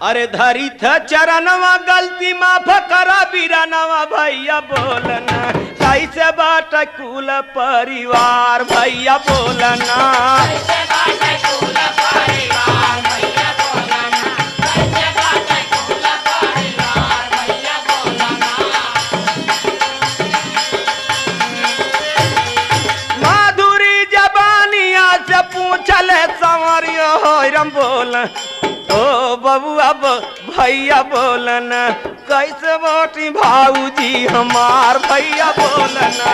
अरे धरी थ चरणवा गलती माफ करा बीरानवा भैया बोलना कैसे बाट कुल परिवार भैया बोलना माधुरी जबानिया से पूछले संवरियो होरम बोल ओ बबुआ भैया बोलना कैसे बाटी भाऊजी हमार भैया बोलना